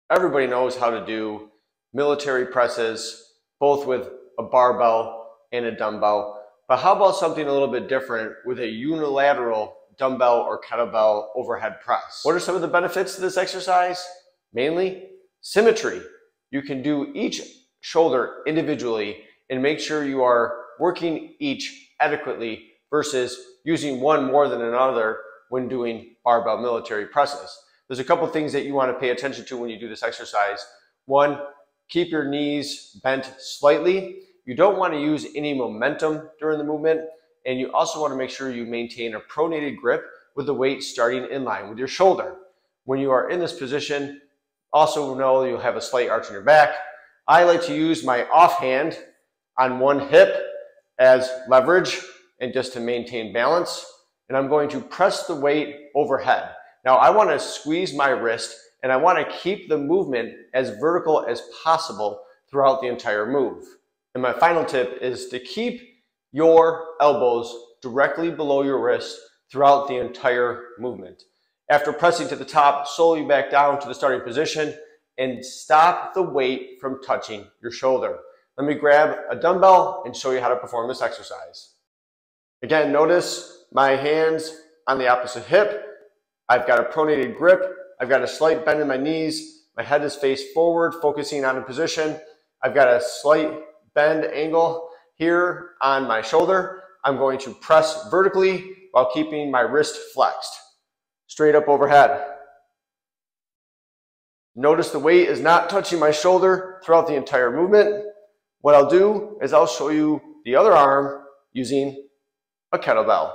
Everybody knows how to do military presses, both with a barbell and a dumbbell. But how about something a little bit different with a unilateral dumbbell or kettlebell overhead press? What are some of the benefits to this exercise? Mainly symmetry. You can do each shoulder individually and make sure you are working each adequately versus using one more than another when doing barbell military presses. There's a couple things that you want to pay attention to when you do this exercise. One, keep your knees bent slightly. You don't want to use any momentum during the movement, and you also want to make sure you maintain a pronated grip with the weight starting in line with your shoulder. When you are in this position, also know you'll have a slight arch in your back. I like to use my offhand on one hip as leverage and just to maintain balance, and I'm going to press the weight overhead. Now I want to squeeze my wrist and I want to keep the movement as vertical as possible throughout the entire move. And my final tip is to keep your elbows directly below your wrist throughout the entire movement. After pressing to the top, slowly back down to the starting position and stop the weight from touching your shoulder. Let me grab a dumbbell and show you how to perform this exercise. Again, notice my hands on the opposite hip. I've got a pronated grip. I've got a slight bend in my knees. My head is faced forward, focusing on a position. I've got a slight bend angle here on my shoulder. I'm going to press vertically while keeping my wrist flexed. Straight up overhead. Notice the weight is not touching my shoulder throughout the entire movement. What I'll do is I'll show you the other arm using a kettlebell.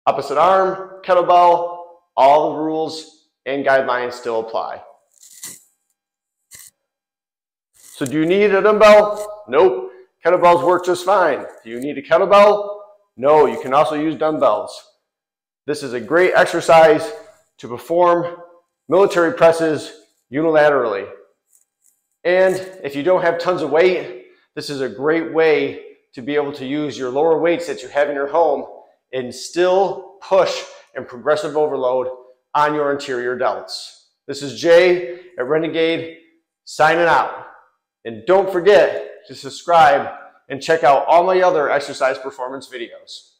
Opposite arm, kettlebell, all the rules and guidelines still apply. So do you need a dumbbell? Nope. Kettlebells work just fine. Do you need a kettlebell? No, you can also use dumbbells. This is a great exercise to perform military presses unilaterally. And if you don't have tons of weight, this is a great way to be able to use your lower weights that you have in your home and still push and progressive overload on your anterior delts. This is Jay at Renegade signing out. And don't forget to subscribe and check out all my other exercise performance videos.